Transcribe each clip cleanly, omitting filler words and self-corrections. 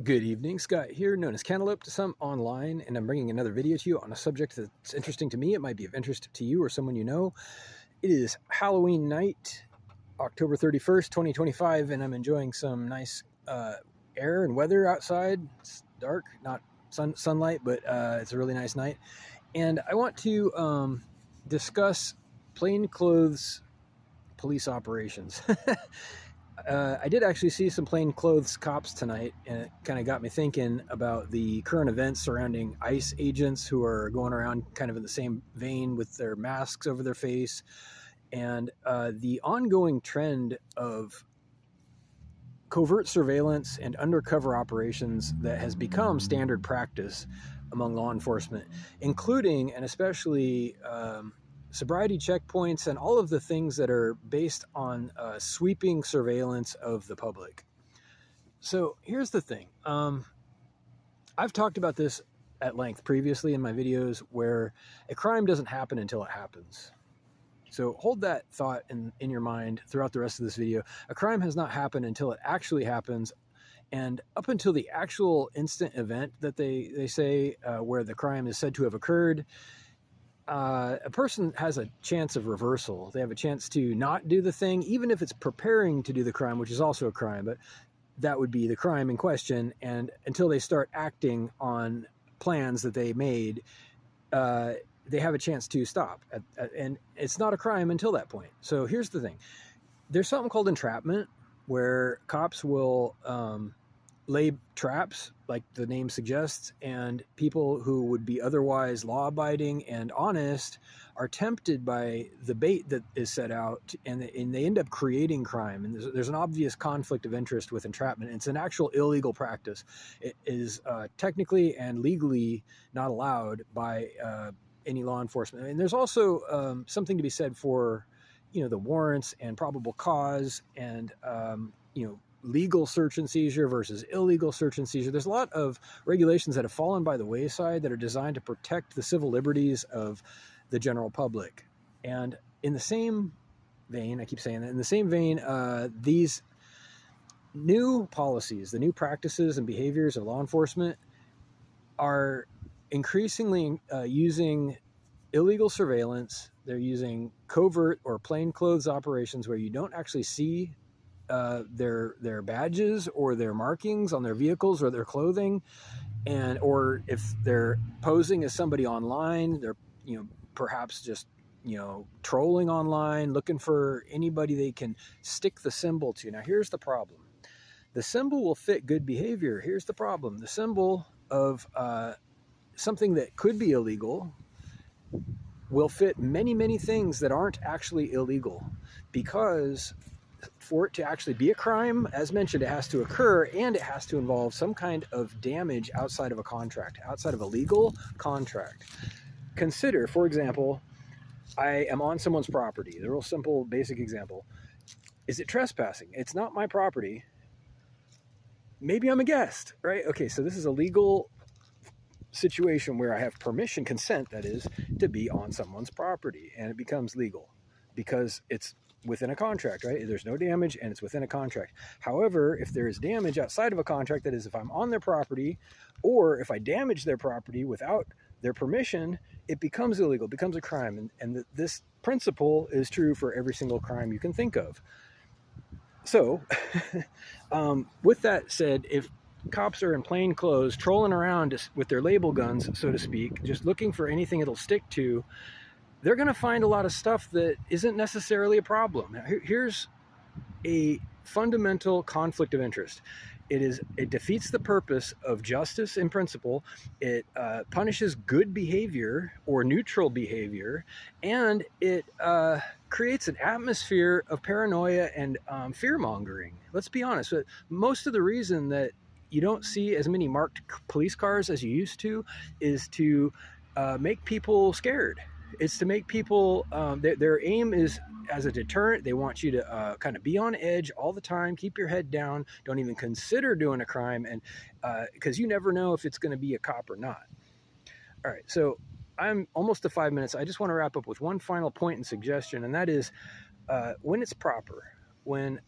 Good evening, Scott here, known as Cantaloupe to some online, and I'm bringing another video to you on a subject that's interesting to me. It might be of interest to you or someone you know. It is Halloween night, October 31st, 2025, and I'm enjoying some nice air and weather outside. It's dark, not sunlight, but it's a really nice night. And I want to discuss plainclothes police operations. I did actually see some plainclothes cops tonight, and it kind of got me thinking about the current events surrounding ICE agents who are going around kind of in the same vein with their masks over their face, and the ongoing trend of covert surveillance and undercover operations that has become standard practice among law enforcement, including and especially sobriety checkpoints and all of the things that are based on sweeping surveillance of the public. So here's the thing. I've talked about this at length previously in my videos, where a crime doesn't happen until it happens. So hold that thought in your mind throughout the rest of this video. A crime has not happened until it actually happens. And up until the actual instant event that they say where the crime is said to have occurred, a person has a chance of reversal. They have a chance to not do the thing, even if it's preparing to do the crime, which is also a crime, but that would be the crime in question. And until they start acting on plans that they made, they have a chance to stop. And it's not a crime until that point. So here's the thing. There's something called entrapment, where cops will lay traps, like the name suggests, and people who would be otherwise law-abiding and honest are tempted by the bait that is set out, and they end up creating crime. And there's an obvious conflict of interest with entrapment. It's an actual illegal practice. It is technically and legally not allowed by any law enforcement. And there's also something to be said for, the warrants and probable cause and, legal search and seizure versus illegal search and seizure. There's a lot of regulations that have fallen by the wayside that are designed to protect the civil liberties of the general public. And in the same vein, I keep saying that, in the same vein, these new policies, the new practices and behaviors of law enforcement are increasingly using illegal surveillance. They're using covert or plainclothes operations where you don't actually see their badges or their markings on their vehicles or their clothing, or if they're posing as somebody online, they're perhaps just trolling online, looking for anybody they can stick the symbol to. Now here's the problem. The symbol will fit good behavior. Here's the problem. The symbol of something that could be illegal will fit many things that aren't actually illegal, because for it to actually be a crime, as mentioned, it has to occur, and it has to involve some kind of damage outside of a contract, outside of a legal contract. Consider, for example, I am on someone's property. The real simple, basic example. Is it trespassing? It's not my property. Maybe I'm a guest, right? Okay, so this is a legal situation where I have permission, consent, that is, to be on someone's property, and it becomes legal because it's within a contract, right? There's no damage and it's within a contract. However, if there is damage outside of a contract, that is, if I'm on their property or if I damage their property without their permission, it becomes illegal, it becomes a crime. And this principle is true for every single crime you can think of. So with that said, if cops are in plain clothes trolling around with their label guns, so to speak, just looking for anything it'll stick to, they're going to find a lot of stuff that isn't necessarily a problem. Now, here's a fundamental conflict of interest. It defeats the purpose of justice in principle. It punishes good behavior or neutral behavior, and it creates an atmosphere of paranoia and fear-mongering. Let's be honest. Most of the reason that you don't see as many marked police cars as you used to is to make people scared. It's to make people, their aim is as a deterrent. They want you to kind of be on edge all the time, keep your head down, don't even consider doing a crime, and because you never know if it's going to be a cop or not. All right, so I'm almost to 5 minutes. I just want to wrap up with one final point and suggestion, and that is when it's proper, when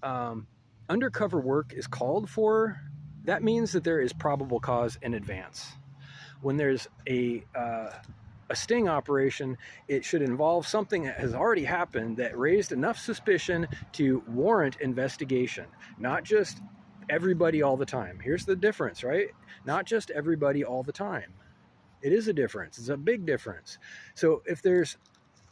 undercover work is called for that means that there is probable cause in advance. When there's a sting operation, it should involve something that has already happened that raised enough suspicion to warrant investigation, not just everybody all the time. Here's the difference, right? Not just everybody all the time. It is a difference. It's a big difference. So if there's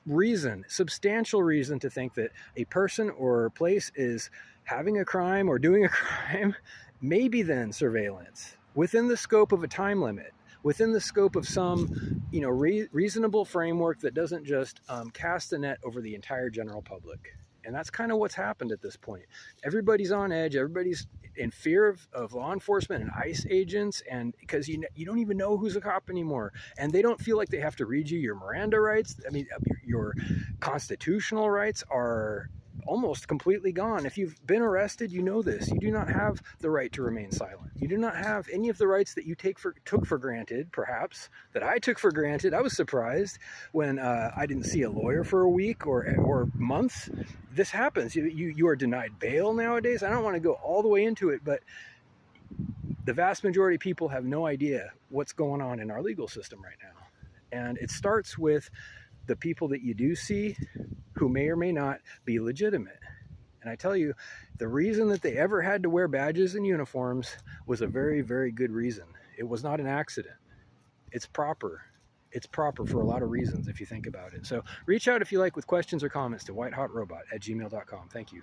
reason, substantial reason to think that a person or place is having a crime or doing a crime, maybe then surveillance within the scope of a time limit, within the scope of some, reasonable framework that doesn't just cast a net over the entire general public. And that's kind of what's happened at this point. Everybody's on edge. Everybody's in fear of law enforcement and ICE agents, and because you don't even know who's a cop anymore, and they don't feel like they have to read you your Miranda rights. I mean, your constitutional rights are almost completely gone. If you've been arrested, you know this. You do not have the right to remain silent. You do not have any of the rights that you took for granted, perhaps, that I took for granted. I was surprised when I didn't see a lawyer for a week or months. This happens. You are denied bail nowadays. I don't want to go all the way into it, but the vast majority of people have no idea what's going on in our legal system right now. And it starts with the people that you do see who may or may not be legitimate. And I tell you, the reason that they ever had to wear badges and uniforms was a very, very good reason. It was not an accident. It's proper. It's proper for a lot of reasons if you think about it. So reach out if you like with questions or comments to whitehotrobot@gmail.com. Thank you.